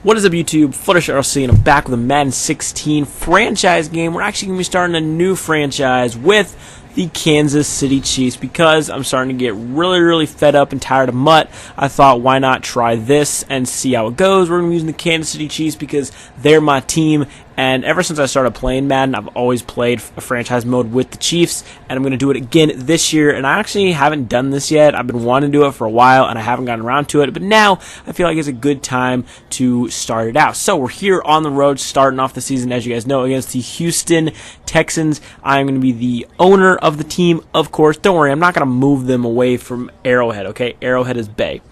What is up, YouTube? Footish RC, and I'm back with a Madden 16 franchise game. We're actually going to be starting a new franchise with the Kansas City Chiefs because I'm starting to get really fed up and tired of Mutt. I thought, why not try this and see how it goes? We're going to be using the Kansas City Chiefs because they're my team, and ever since I started playing Madden, I've always played a franchise mode with the Chiefs, and I'm going to do it again this year. And I actually haven't done this yet. I've been wanting to do it for a while, and I haven't gotten around to it, but now I feel like it's a good time to start it out. So we're here on the road, starting off the season, as you guys know, against the Houston Texans. I'm going to be the owner of the team, of course. Don't worry, I'm not going to move them away from Arrowhead, okay? Arrowhead is Bay.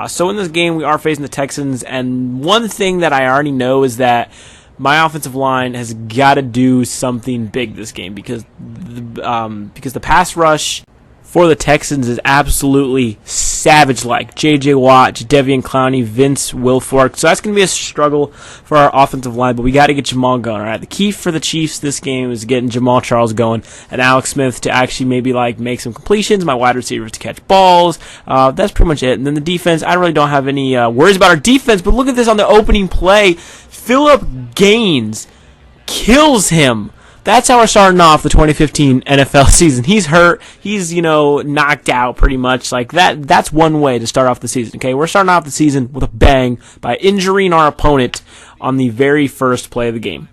So in this game, we are facing the Texans, and one thing that I already know is that my offensive line has got to do something big this game because the pass rush for the Texans is absolutely savage-like. J.J. Watt, Jadeveon Clowney, Vince Wilfork. So that's going to be a struggle for our offensive line, but we got to get Jamal going. All right, the key for the Chiefs this game is getting Jamal Charles going and Alex Smith to actually maybe make some completions. My wide receivers to catch balls. That's pretty much it. And then the defense, I really don't have any worries about our defense. But look at this on the opening play. Phillip Gaines kills him. That's how we're starting off the 2015 NFL season. He's hurt. He's, knocked out pretty much. Like that. That's one way to start off the season, okay? We're starting off the season with a bang by injuring our opponent on the very first play of the game.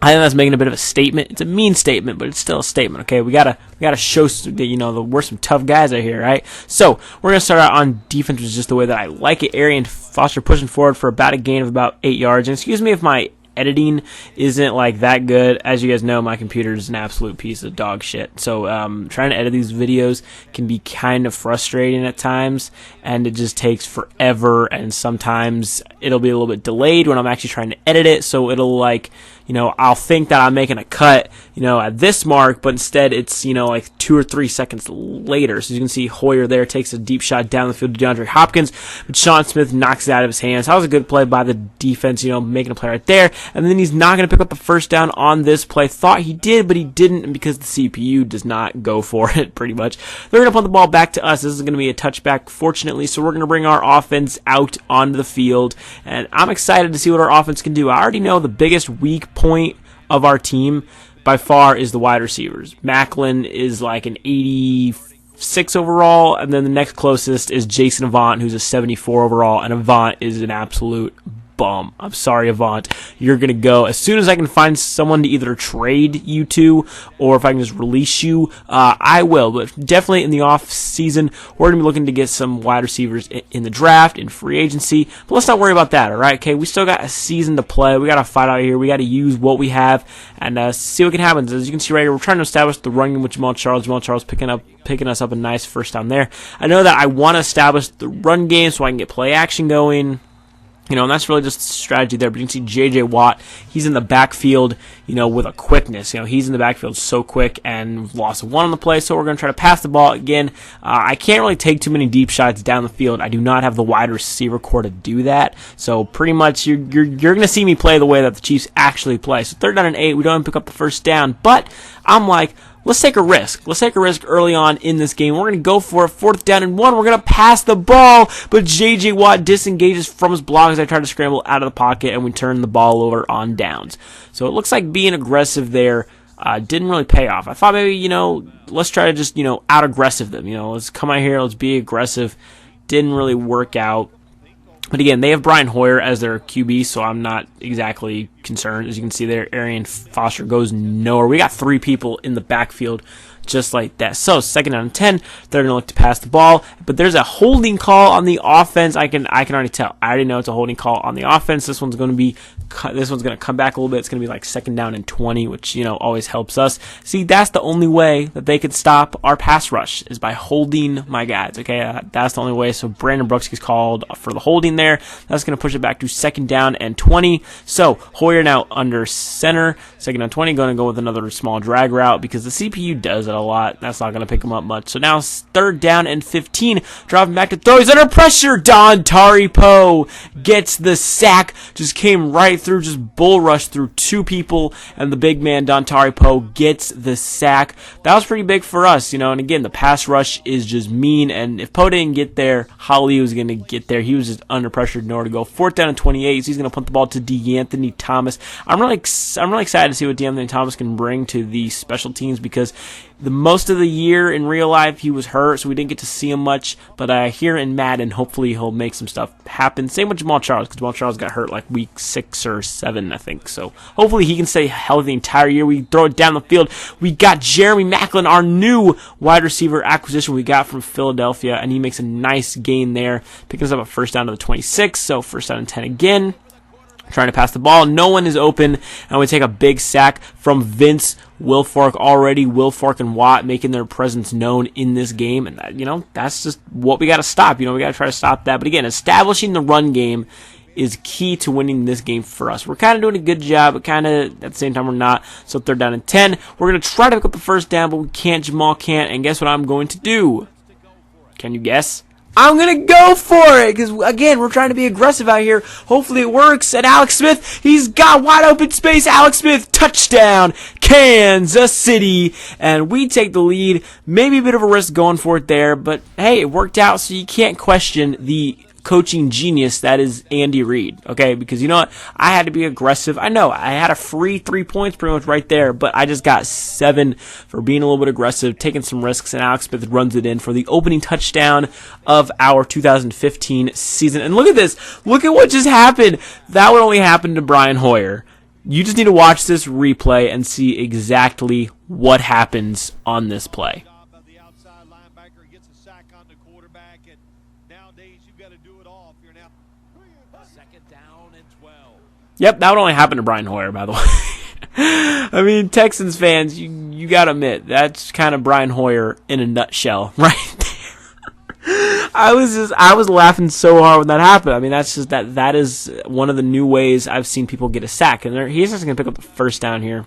I think that's making a bit of a statement. It's a mean statement, but it's still a statement, okay? We gotta show that, we're some tough guys out here, right? So we're gonna start out on defense, which is just the way that I like it. Arian Foster pushing forward for about a gain of about 8 yards. And excuse me if my editing isn't that good. As you guys know, my computer is an absolute piece of dog shit. So trying to edit these videos can be kind of frustrating at times, and it just takes forever, and sometimes it'll be a little bit delayed when I'm actually trying to edit it. So it'll I'll think that I'm making a cut, at this mark, but instead it's, 2 or 3 seconds later. So you can see Hoyer there takes a deep shot down the field to DeAndre Hopkins, but Sean Smith knocks it out of his hands. That was a good play by the defense, making a play right there. And then he's not going to pick up the first down on this play. Thought he did, but he didn't because the CPU does not go for it, pretty much. They're going to punt the ball back to us. This is going to be a touchback, fortunately, so we're going to bring our offense out onto the field, and I'm excited to see what our offense can do. I already know the biggest weak point of our team by far is the wide receivers. Macklin is like an 86 overall, and then the next closest is Jason Avant, who's a 74 overall, and Avant is an absolute bum. I'm sorry, Avant. You're going to go. As soon as I can find someone to either trade you to, or if I can just release you, I will. But definitely in the off season, we're going to be looking to get some wide receivers in the draft, in free agency. But let's not worry about that, all right? Okay, we still got a season to play. We got to fight out here. We got to use what we have and see what can happen. As you can see right here, we're trying to establish the run game with Jamal Charles. Jamal Charles picking us up a nice first down there. I know that I want to establish the run game so I can get play action going. And that's really just a strategy there. But you can see J.J. Watt, he's in the backfield, with a quickness. He's in the backfield so quick, and lost one on the play, so we're going to try to pass the ball again. I can't really take too many deep shots down the field. I do not have the wide receiver core to do that. So pretty much you're going to see me play the way that the Chiefs actually play. So 3rd down and 8, we don't even pick up the first down. But I'm like, let's take a risk. Let's take a risk early on in this game. We're going to go for it. 4th down and 1. We're going to pass the ball, but J.J. Watt disengages from his block as I try to scramble out of the pocket, and we turn the ball over on downs. So it looks like being aggressive there didn't really pay off. I thought maybe, let's try to just, out-aggressive them. Let's come out here. Let's be aggressive. Didn't really work out. But again, they have Brian Hoyer as their QB, so I'm not exactly concerned. As you can see there, Arian Foster goes nowhere. We got 3 people in the backfield just like that. So 2nd down and 10, they're going to look to pass the ball, but there's a holding call on the offense. I can already tell. I already know it's a holding call on the offense. This one's going to come back a little bit. It's going to be 2nd down and 20, which always helps us. See, that's the only way that they could stop our pass rush is by holding my guys. Okay, that's the only way. So Brandon Brooks gets called for the holding there. That's going to push it back to 2nd down and 20. So Hoyer now under center. 2nd down 20, going to go with another small drag route because the CPU does it a lot. That's not going to pick him up much. So now it's 3rd down and 15. Dropping back to throw. He's under pressure. Dontari Poe gets the sack. Just came right through, just bull rushed through 2 people, and the big man Dontari Poe gets the sack. That was pretty big for us, you know. And again, the pass rush is just mean, and if Poe didn't get there, Holly was going to get there. He was just under pressure, nowhere to go. 4th down and 28. So he's going to punt the ball to DeAnthony Thomas. I'm really excited to see what DeAnthony Thomas can bring to the special teams, because the most of the year in real life he was hurt, so we didn't get to see him much. But here in Madden, hopefully he'll make some stuff happen. Same with Jamal Charles, because Jamal Charles got hurt like week 6 or 7, I think. So hopefully he can stay healthy the entire year. We throw it down the field. We got Jeremy Maclin, our new wide receiver acquisition we got from Philadelphia, and he makes a nice gain there, picking us up a 1st down to the 26. So 1st down and 10 again. Trying to pass the ball. No one is open, and we take a big sack from Vince Wilfork. Already Wilfork and Watt making their presence known in this game, and that, you know, that's just what we got to stop. You know, we got to try to stop that. But again, establishing the run game is key to winning this game for us. We're kind of doing a good job, but kind of at the same time we're not. So 3rd down and 10. We're going to try to pick up the 1st down, but we can't. Jamal can't, and guess what I'm going to do? Can you guess? I'm going to go for it, because, again, we're trying to be aggressive out here. Hopefully it works. And Alex Smith, he's got wide open space. Alex Smith, touchdown, Kansas City. And we take the lead. Maybe a bit of a risk going for it there, but, hey, it worked out, so you can't question the coaching genius that is Andy Reid, okay? Because you know what? I had to be aggressive. I know I had a free 3 points pretty much right there, but I just got 7 for being a little bit aggressive, taking some risks, and Alex Smith runs it in for the opening touchdown of our 2015 season. And look at this. Look at what just happened. That would only happen to Brian Hoyer. You just need to watch this replay and see exactly what happens on this play. Yep, that would only happen to Brian Hoyer, by the way. I mean, Texans fans, you gotta admit, that's kind of Brian Hoyer in a nutshell, right there. I was laughing so hard when that happened. I mean, that is one of the new ways I've seen people get a sack, and he's just gonna pick up the 1st down here.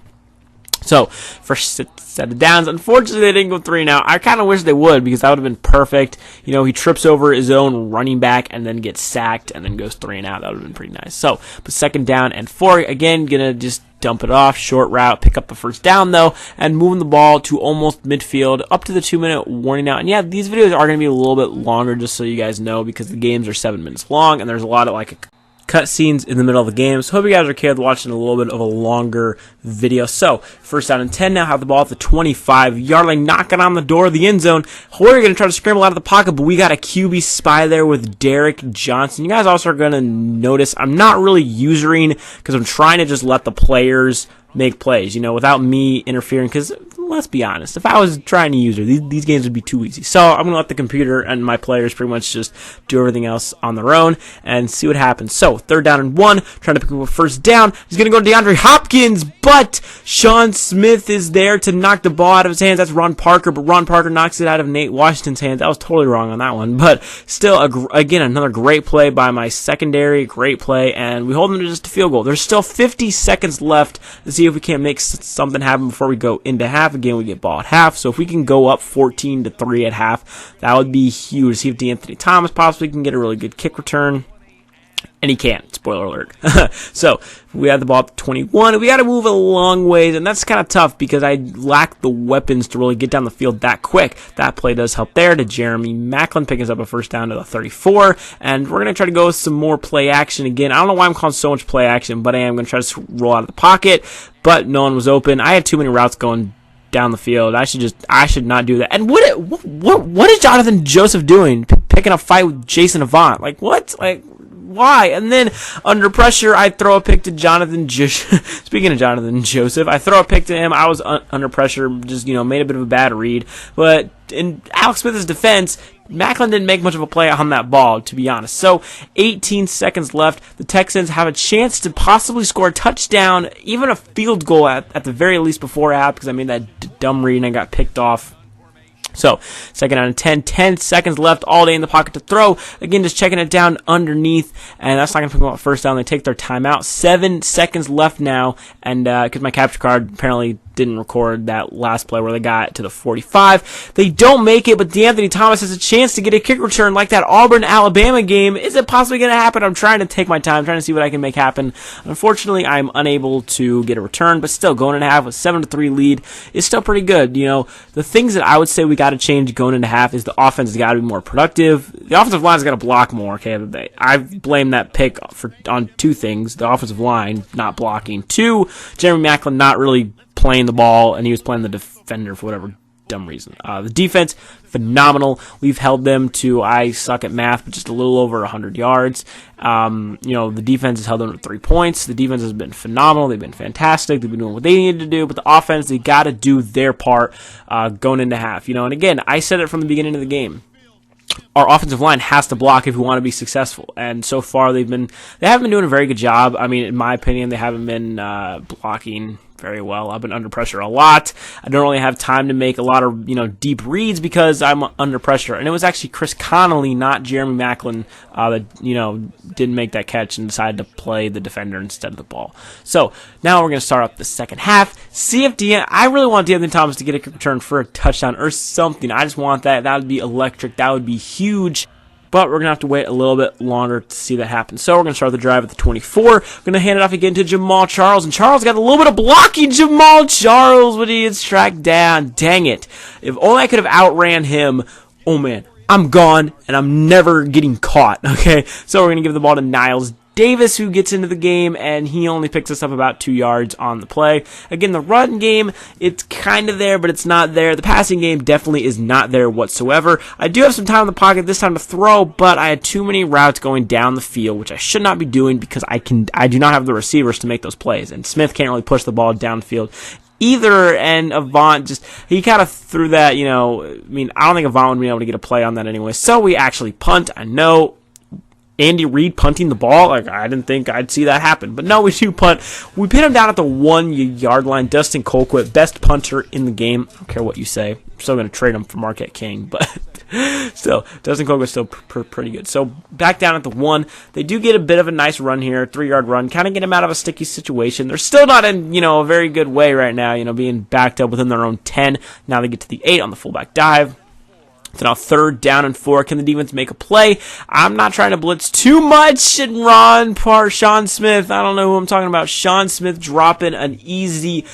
So, first set of downs. Unfortunately, they didn't go 3 and out. I kind of wish they would, because that would have been perfect. You know, he trips over his own running back and then gets sacked and then goes 3 and out. That would have been pretty nice. So, but 2nd down and 4. Again, gonna just dump it off. Short route. Pick up the 1st down, though, and moving the ball to almost midfield, up to the 2-minute warning out. And yeah, these videos are going to be a little bit longer, just so you guys know, because the games are 7 minutes long, and there's a lot of, like, cutscenes in the middle of the game. So hope you guys are okay with watching a little bit of a longer video. So 1st down and 10 now. Have the ball at the 25-yard line, knocking on the door of the end zone. Hoyer going to try to scramble out of the pocket, but we got a QB spy there with Derek Johnson. You guys also are going to notice I'm not really usering, because I'm trying to just let the players make plays, you know, without me interfering, because let's be honest, if I was trying to use her, these games would be too easy. So I'm going to let the computer and my players pretty much just do everything else on their own and see what happens. So 3rd down and 1, trying to pick up a 1st down. He's going to go to DeAndre Hopkins, but Sean Smith is there to knock the ball out of his hands. That's Ron Parker, but Ron Parker knocks it out of Nate Washington's hands. I was totally wrong on that one, but still, again, another great play by my secondary, great play, and we hold them to just a field goal. There's still 50 seconds left to see if we can't make something happen before we go into half. Again, we get ball at half, so if we can go up 14-3 at half, that would be huge. See if DeAnthony Thomas possibly can get a really good kick return. And he can't. Spoiler alert. So, we have the ball up to 21. We got to move a long ways, and that's kind of tough because I lack the weapons to really get down the field that quick. That play does help there to Jeremy Maclin, picking us up a 1st down to the 34. And we're going to try to go with some more play action again. I don't know why I'm calling so much play action, but I am going to try to roll out of the pocket. But no one was open. I had too many routes going down the field. I should not do that. And what is Jonathan Joseph doing? Picking a fight with Jason Avant. Like, what? Like, why? And then under pressure, I throw a pick to Jonathan. Speaking of Jonathan Joseph, I throw a pick to him. I was under pressure, just made a bit of a bad read. But in Alex Smith's defense, Maclin didn't make much of a play on that ball, to be honest. So 18 seconds left. The Texans have a chance to possibly score a touchdown, even a field goal at the very least before half, because I made that dumb read and I got picked off. So, second down and 10, 10 seconds left, all day in the pocket to throw. Again, just checking it down underneath, and that's not going to pick them up first down. They take their timeout. 7 seconds left now, and because my capture card apparently didn't record that last play where they got to the 45. They don't make it, but DeAnthony Thomas has a chance to get a kick return like that Auburn-Alabama game. Is it possibly going to happen? I'm trying to take my time, trying to see what I can make happen. Unfortunately, I'm unable to get a return, but still, going into half with 7-3 lead is still pretty good. You know, the things that I would say we got to change going into half is the offense has got to be more productive. The offensive line's got to block more. Okay, I blame that pick on two things: the offensive line not blocking, two, Jeremy Maclin not really playing the ball, and he was playing the defender for whatever dumb reason. The defense, phenomenal. We've held them to, I suck at math, but just a little over 100 yards. You know, the defense has held them to 3 points. The defense has been phenomenal. They've been fantastic. They've been doing what they needed to do, but the offense, they got to do their part going into half. You know, and again, I said it from the beginning of the game. Our offensive line has to block if we want to be successful, and so far they haven't been doing a very good job. I mean, in my opinion, they haven't been blocking very well. I've been under pressure a lot. I don't really have time to make a lot of, you know, deep reads because I'm under pressure. And it was actually Chris Connolly, not Jeremy Maclin, that, you know, didn't make that catch and decided to play the defender instead of the ball. So now we're going to start up the second half. See if I really want DeAnthony Thomas to get a kick return for a touchdown or something. I just want that. That would be electric. That would be huge. But we're going to have to wait a little bit longer to see that happen. So we're going to start the drive at the 24. We're going to hand it off again to Jamal Charles. And Charles got a little bit of blocking. Jamal Charles when he gets tracked down. Dang it. If only I could have outran him. Oh, man. I'm gone, and I'm never getting caught. Okay? So we're going to give the ball to Niles Davis, who gets into the game, and he only picks us up about 2 yards on the play. Again, the run game, it's kind of there, but it's not there. The passing game definitely is not there whatsoever. I do have some time in the pocket this time to throw, but I had too many routes going down the field, which I should not be doing because I do not have the receivers to make those plays, and Smith can't really push the ball downfield either, and Avant he kind of threw that, you know, I mean, I don't think Avant would be able to get a play on that anyway, so we actually punt. I know Andy Reid punting the ball, like, I didn't think I'd see that happen. But no, we do punt. We pin him down at the 1 yard line. Dustin Colquitt, best punter in the game. I don't care what you say. I'm still going to trade him for Marquette King, but still, Dustin Colquitt's still pretty good. So back down at the 1. They do get a bit of a nice run here, 3 yard run, kind of get him out of a sticky situation. They're still not in, you know, a very good way right now, you know, being backed up within their own 10. Now they get to the 8 on the fullback dive. So now 3rd down and 4. Can the defense make a play? I'm not trying to blitz too much. And Sean Smith, I don't know who I'm talking about. Sean Smith dropping an easy,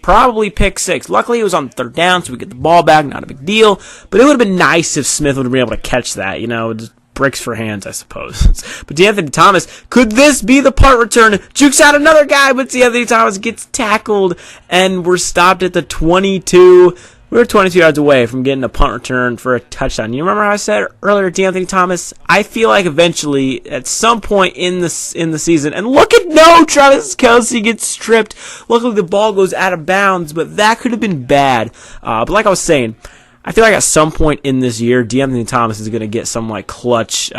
probably pick 6. Luckily, it was on 3rd down, so we get the ball back. Not a big deal. But it would have been nice if Smith would have been able to catch that. You know, just bricks for hands, I suppose. But DeAnthony Thomas, could this be the punt return? Jukes out another guy, but DeAnthony Thomas gets tackled, and we're stopped at the 22. We were 22 yards away from getting a punt return for a touchdown. You remember how I said earlier, DeAnthony Thomas? I feel like eventually, at some point in the season, and look at Travis Kelce gets stripped. Luckily, the ball goes out of bounds, but that could have been bad. But like I was saying, I feel like at some point in this year, DeAnthony Thomas is going to get some like clutch,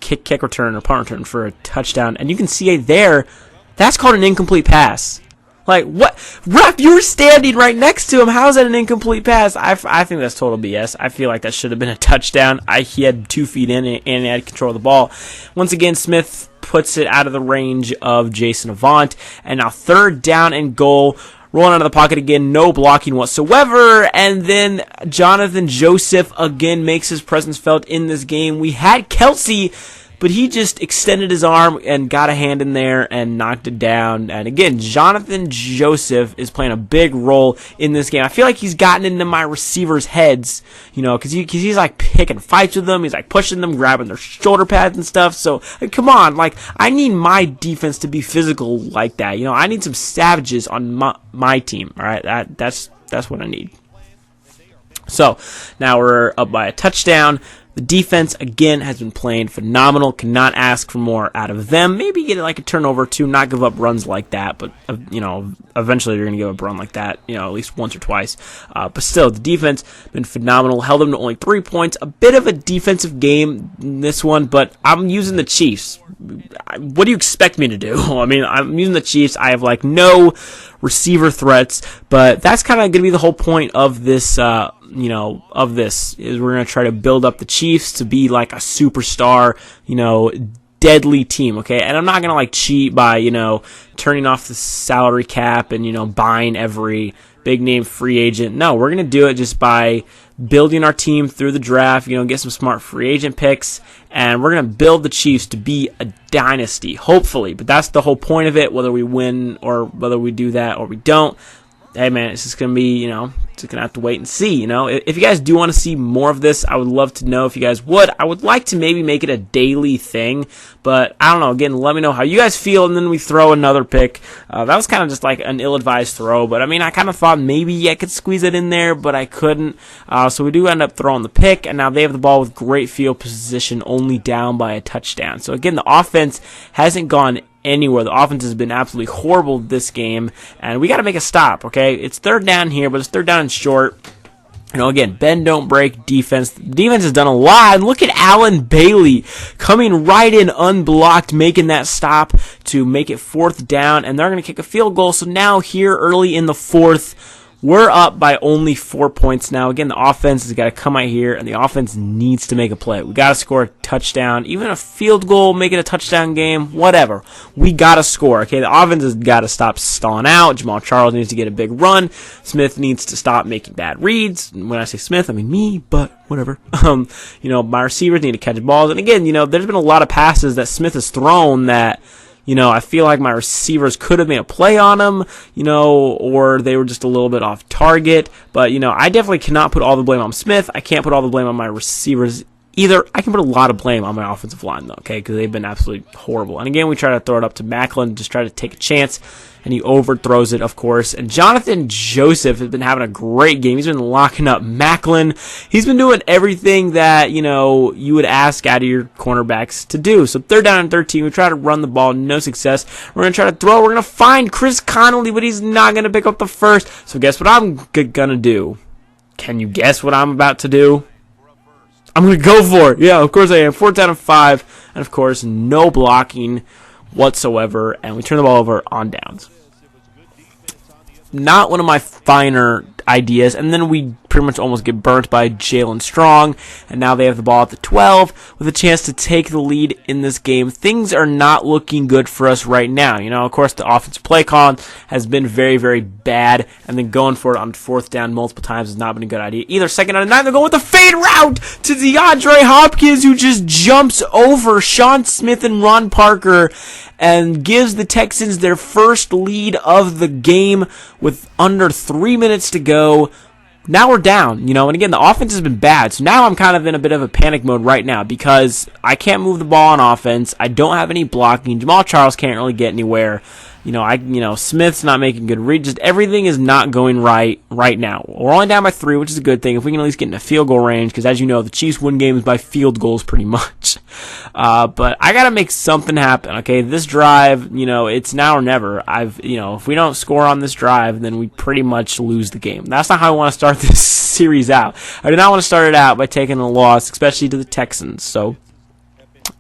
kick return or punt return for a touchdown. And you can see it there. That's called an incomplete pass. Like, what? Ref, you were standing right next to him. How is that an incomplete pass? I think that's total BS. I feel like that should have been a touchdown. He had 2 feet in and he had control of the ball. Once again, Smith puts it out of the range of Jason Avant. And now 3rd down and goal. Rolling out of the pocket again, no blocking whatsoever. And then Jonathan Joseph again makes his presence felt in this game. We had Kelce, but he just extended his arm and got a hand in there and knocked it down. And again, Jonathan Joseph is playing a big role in this game. I feel like he's gotten into my receivers' heads, you know, because he's like picking fights with them. He's like pushing them, grabbing their shoulder pads and stuff. So, like, come on, like, I need my defense to be physical like that. You know, I need some savages on my team. All right, that's what I need. So now we're up by a touchdown. The defense, again, has been playing phenomenal. Cannot ask for more out of them. Maybe get like a turnover or two, not give up runs like that. But, you know, eventually you're going to give up a run like that, you know, at least once or twice. But still, the defense been phenomenal. Held them to only 3 points. A bit of a defensive game in this one, but I'm using the Chiefs. what do you expect me to do? I mean, I'm using the Chiefs. I have like no receiver threats, but that's kind of going to be the whole point of this, of this, is we're going to try to build up the Chiefs to be like a superstar, deadly team, okay? And I'm not going to like cheat by, turning off the salary cap and, buying every big name free agent. No, we're going to do it just by building our team through the draft, get some smart free agent picks, and we're going to build the Chiefs to be a dynasty, hopefully. But that's the whole point of it, whether we win or whether we do that or we don't. Hey, man, it's just going to be, just going to have to wait and see, If you guys do want to see more of this, I would love to know if you guys would. I would like to maybe make it a daily thing, but I don't know. Again, let me know how you guys feel, and then we throw another pick. That was kind of just like an ill-advised throw, but I mean, I kind of thought maybe I could squeeze it in there, but I couldn't. So we do end up throwing the pick, and now they have the ball with great field position, only down by a touchdown. So again, the offense hasn't gone anywhere. The offense has been absolutely horrible this game, and we got to make a stop, okay? It's third down here, but it's third down and short. Again, bend, don't break defense. The defense has done a lot, and look at Allen Bailey coming right in unblocked, making that stop to make it fourth down, and they're going to kick a field goal. So now here early in the fourth, we're up by only 4 points now. Again, the offense has got to come out here, and the offense needs to make a play. We got to score a touchdown, even a field goal, make it a touchdown game, whatever. We got to score, okay? The offense has got to stop stalling out. Jamal Charles needs to get a big run. Smith needs to stop making bad reads. When I say Smith, I mean me, but whatever. My receivers need to catch balls. And again, there's been a lot of passes that Smith has thrown that I feel like my receivers could have made a play on them, or they were just a little bit off target. But, I definitely cannot put all the blame on Smith. I can't put all the blame on my receivers either. I can put a lot of blame on my offensive line, though, okay, because they've been absolutely horrible. And again, we try to throw it up to Macklin, just try to take a chance, and he overthrows it, of course. And Jonathan Joseph has been having a great game. He's been locking up Macklin. He's been doing everything that, you would ask out of your cornerbacks to do. So third down and 13, we try to run the ball, no success. We're going to try to throw. We're going to find Chris Connolly, but he's not going to pick up the first. So guess what I'm going to do? Can you guess what I'm about to do? I'm going to go for it. Yeah, of course I am. Fourth down and 5, and of course, no blocking whatsoever, and we turn the ball over on downs. Not one of my finer ideas, and then we pretty much almost get burnt by Jalen Strong, and now they have the ball at the 12 with a chance to take the lead in this game. Things are not looking good for us right now. Of course, the offensive play calling has been very, very bad, and then going for it on fourth down multiple times has not been a good idea either. Second down and 9, they're going with a fade route to DeAndre Hopkins, who just jumps over Sean Smith and Ron Parker and gives the Texans their first lead of the game with under 3 minutes to go. Now we're down, and again, the offense has been bad, so now I'm kind of in a bit of a panic mode right now because I can't move the ball on offense. I don't have any blocking. Jamal Charles can't really get anywhere. Smith's not making good reads. Just everything is not going right now. We're only down by 3, which is a good thing. If we can at least get into field goal range, because as you know, the Chiefs win games by field goals pretty much. But I gotta make something happen. Okay, this drive, it's now or never. If we don't score on this drive, then we pretty much lose the game. That's not how I want to start this series out. I do not want to start it out by taking a loss, especially to the Texans. So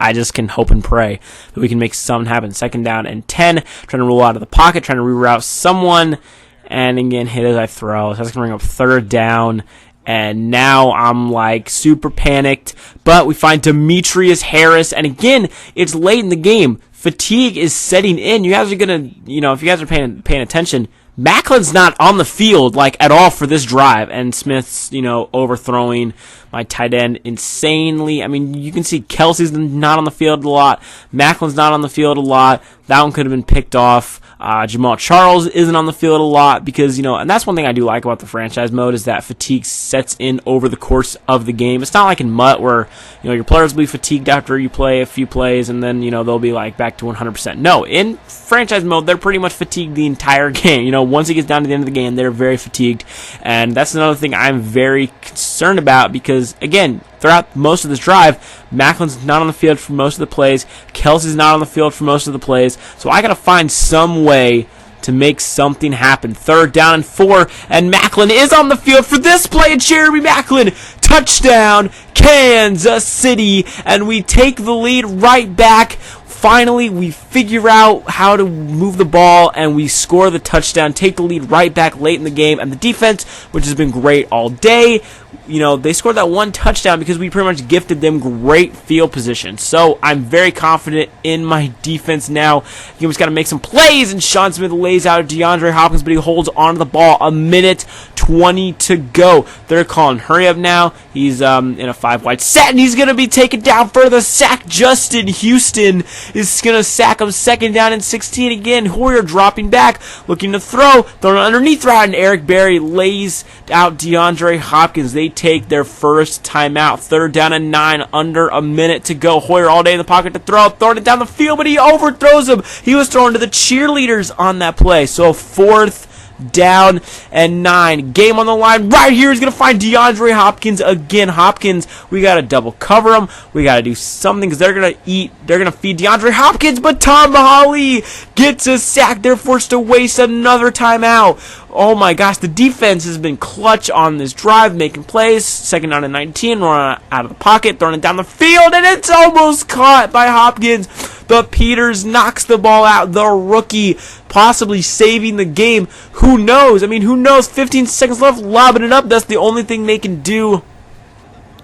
I just can hope and pray that we can make something happen. Second down and 10, trying to roll out of the pocket, trying to reroute someone, and again, hit as I throw. So that's going to bring up third down, and now I'm like super panicked, but we find Demetrius Harris, and again, it's late in the game. Fatigue is setting in. You guys are going to, if you guys are paying attention, Macklin's not on the field at all for this drive, and Smith's overthrowing my tight end insanely. I mean, you can see Kelsey's not on the field a lot, Macklin's not on the field a lot. That one could have been picked off. Jamal Charles isn't on the field a lot because, and that's one thing I do like about the franchise mode is that fatigue sets in over the course of the game. It's not like in MUT where, your players will be fatigued after you play a few plays and then, they'll be back to 100%. No, in franchise mode, they're pretty much fatigued the entire game. Once it gets down to the end of the game, they're very fatigued. And that's another thing I'm very concerned about because, again, throughout most of this drive, Macklin's not on the field for most of the plays. Kelsey's not on the field for most of the plays. So I got to find some way to make something happen. Third down and 4, and Macklin is on the field for this play. And Jeremy Macklin, touchdown, Kansas City, and we take the lead right back. finally we figure out how to move the ball and we score the touchdown, take the lead right back late in the game. And the defense, which has been great all day, you know, they scored that one touchdown because we pretty much gifted them great field position. So I'm very confident in my defense now. You just got to make some plays, and Sean Smith lays out DeAndre Hopkins, but he holds onto the ball. A minute 20 to go. They're calling hurry up now. He's in a 5-wide set, and he's going to be taken down for the sack. Justin Houston is going to sack him. Second down and 16 again. Hoyer dropping back, looking to throw. Throwing underneath route, and Eric Berry lays out DeAndre Hopkins. They take their first timeout. Third down and 9, under a minute to go. Hoyer all day in the pocket to throw, throwing it down the field, but he overthrows him. He was throwing to the cheerleaders on that play. So fourth down and 9. Game on the line right here. He's going to find DeAndre Hopkins again. Hopkins, we got to double cover him. We got to do something because they're going to feed DeAndre Hopkins, but Tom Holly gets a sack. They're forced to waste another timeout. Oh my gosh, the defense has been clutch on this drive, making plays. Second down and 19, run out of the pocket, throwing it down the field, and it's almost caught by Hopkins. But Peters knocks the ball out. The rookie possibly saving the game. Who knows? I mean, who knows? 15 seconds left, lobbing it up. That's the only thing they can do.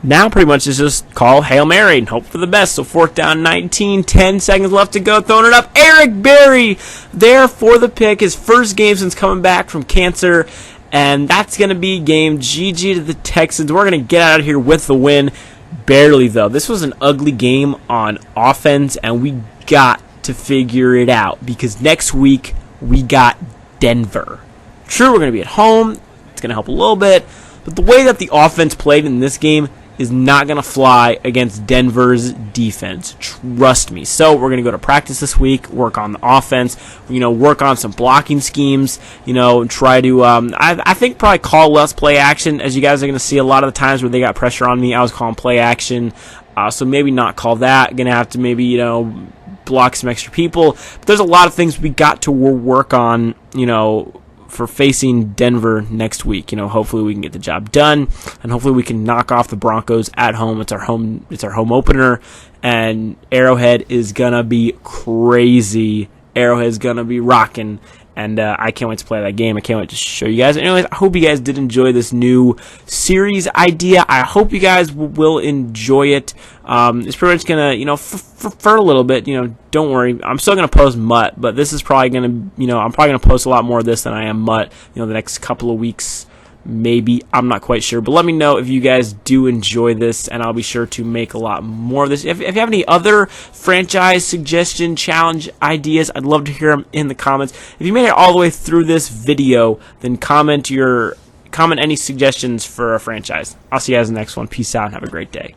Now pretty much is just call Hail Mary and hope for the best. So fourth down, 19, 10 seconds left to go. Throwing it up. Eric Berry there for the pick. His first game since coming back from cancer. And that's going to be game. GG to the Texans. We're going to get out of here with the win. Barely, though. This was an ugly game on offense, and we got to figure it out because next week we got Denver. True, we're going to be at home. It's going to help a little bit. But the way that the offense played in this game is not going to fly against Denver's defense. Trust me. So we're going to go to practice this week, work on the offense, work on some blocking schemes, try to, I think probably call less play action, as you guys are going to see a lot of the times where they got pressure on me. I was calling play action. So maybe not call that. Going to have to maybe, block some extra people. But there's a lot of things we got to work on, for facing Denver next week. Hopefully we can get the job done, and hopefully we can knock off the Broncos at home. It's our home opener, and Arrowhead is gonna be crazy. Arrowhead's gonna be rocking, and I can't wait to play that game. I can't wait to show you guys. Anyways, I hope you guys did enjoy this new series idea. I hope you guys will enjoy it. It's pretty much gonna, for a little bit, don't worry. I'm still gonna post Mutt, but this is probably gonna, I'm probably gonna post a lot more of this than I am Mutt, the next couple of weeks. Maybe, I'm not quite sure, but let me know if you guys do enjoy this, and I'll be sure to make a lot more of this. If you have any other franchise suggestion, challenge ideas, I'd love to hear them in the comments. If you made it all the way through this video, then comment any suggestions for a franchise. I'll see you guys in the next one. Peace out and have a great day.